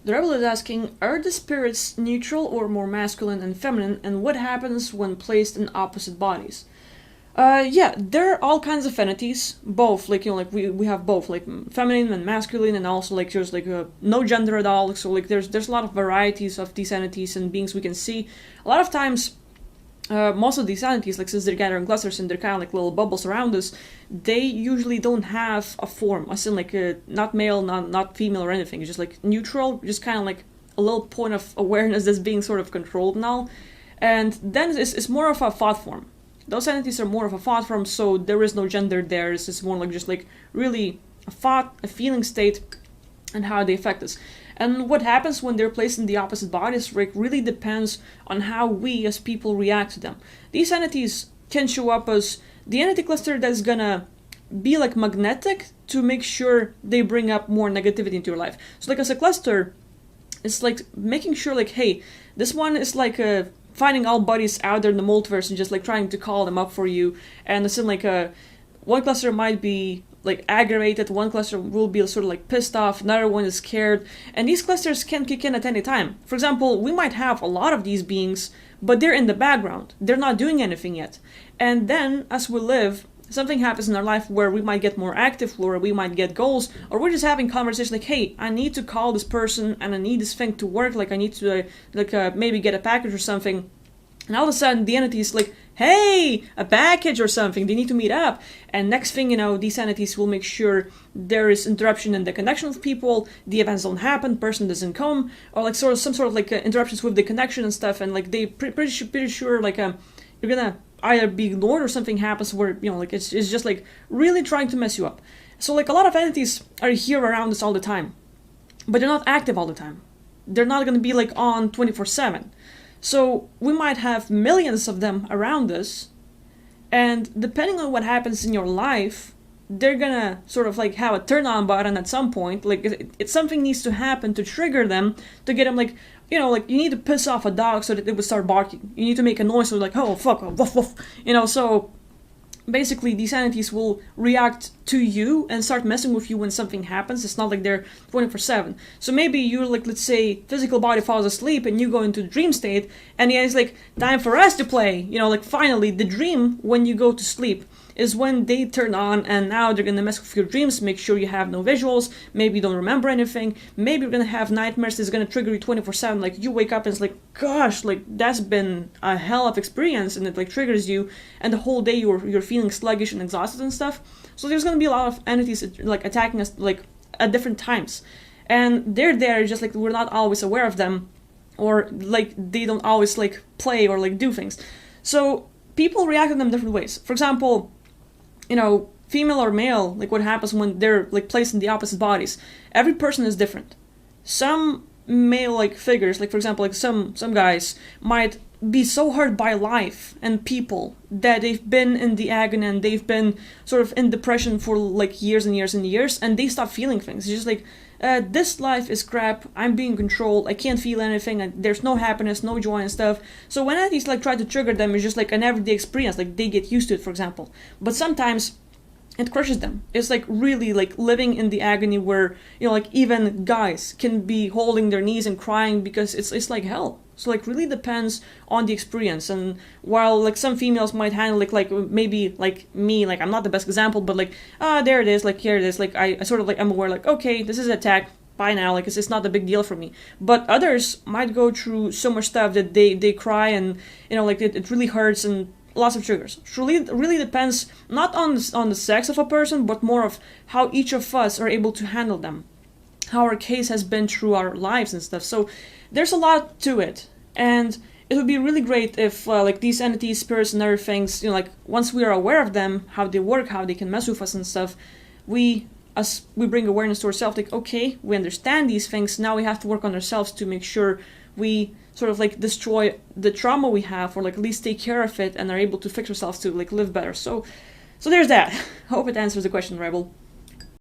The rebel is asking, are the spirits neutral or more masculine and feminine, and what happens when placed in opposite bodies? Yeah, there are all kinds of entities, both, like, like we have both, like, feminine and masculine, and also, like, there's, like, no gender at all, so, like, there's a lot of varieties of these entities and beings we can see. A lot of times, most of these entities, like, since they're gathering clusters and they're kind of like little bubbles around us, they usually don't have a form, as in, like, not male, not female or anything. It's just, like, neutral, just kind of like a little point of awareness that's being sort of controlled now. And then it's more of a thought form. Those entities are more of a thought form, so there is no gender there. It's more like just, like, really a thought, a feeling state, and how they affect us. And what happens when they're placed in the opposite bodies really depends on how we as people react to them. These entities can show up as the entity cluster that's gonna be like magnetic to make sure they bring up more negativity into your life. So, like, as a cluster, it's like making sure, like, hey, this one is like finding all buddies out there in the multiverse and just, like, trying to call them up for you. And it's in, like, one cluster might be, like, aggravated, one cluster will be sort of, like, pissed off, another one is scared, and these clusters can kick in at any time. For example, we might have a lot of these beings, but they're in the background, they're not doing anything yet. And then, as we live, something happens in our life where we might get more active, or we might get goals, or we're just having conversations like, hey, I need to call this person, and I need this thing to work, like, I need to, maybe get a package or something. And all of a sudden, the entity is like, hey, a package or something, they need to meet up. And next thing you know, these entities will make sure there is interruption in the connection with people, the events don't happen, person doesn't come, or, like, some sort of, like, interruptions with the connection and stuff, and, like, they pretty sure, like, you're gonna either be ignored or something happens where, like, it's just, like, really trying to mess you up. So, like, a lot of entities are here around us all the time, but they're not active all the time. They're not gonna be, like, on 24/7. So we might have millions of them around us, and depending on what happens in your life, they're gonna sort of, like, have a turn on button at some point. Like, something needs to happen to trigger them, to get them, like, like, you need to piss off a dog so that it would start barking. You need to make a noise so, like, oh fuck, woof woof, so basically these entities will react to you and start messing with you when something happens. It's not like they're 24/7. So maybe you're, like, let's say physical body falls asleep and you go into the dream state, and yeah, it's like time for us to play. Like, finally the dream when you go to sleep is when they turn on, and now they're gonna mess with your dreams, make sure you have no visuals, maybe you don't remember anything, maybe you're gonna have nightmares that's gonna trigger you 24/7, like, you wake up and it's like, gosh, like, that's been a hell of experience, and it, like, triggers you, and the whole day you're feeling sluggish and exhausted and stuff. So there's gonna be a lot of entities, like, attacking us, like, at different times, and they're there, just, like, we're not always aware of them, or, like, they don't always, like, play or, like, do things. So people react to them different ways. For example, female or male, like, what happens when they're, like, placed in the opposite bodies. Every person is different. Some male, like, figures, like, for example, like, some guys might be so hurt by life and people that they've been in the agony and they've been sort of in depression for, like, years and years and years, and they stop feeling things. It's just like, this life is crap, I'm being controlled, I can't feel anything, and there's no happiness, no joy and stuff. So when entities, like, try to trigger them, it's just like an everyday experience, like, they get used to it, for example. But sometimes it crushes them. It's, like, really, like, living in the agony where, like, even guys can be holding their knees and crying because it's like hell. So, like, really depends on the experience. And while, like, some females might handle it, like, maybe, like, me, like, I'm not the best example, but, like, there it is, like, here it is, like, I sort of, like, I'm aware, like, okay, this is an attack, bye now, like, it's not a big deal for me. But others might go through so much stuff that they cry, and, like, it really hurts, and lots of triggers. It really depends, not on the sex of a person, but more of how each of us are able to handle them, how our case has been through our lives and stuff. So there's a lot to it, and it would be really great if, like, these entities, spirits, and other things, like, once we are aware of them, how they work, how they can mess with us and stuff, we bring awareness to ourselves, like, okay, we understand these things, now we have to work on ourselves to make sure we sort of, like, destroy the trauma we have, or, like, at least take care of it, and are able to fix ourselves to, like, live better. So there's that. Hope it answers the question, Rebel.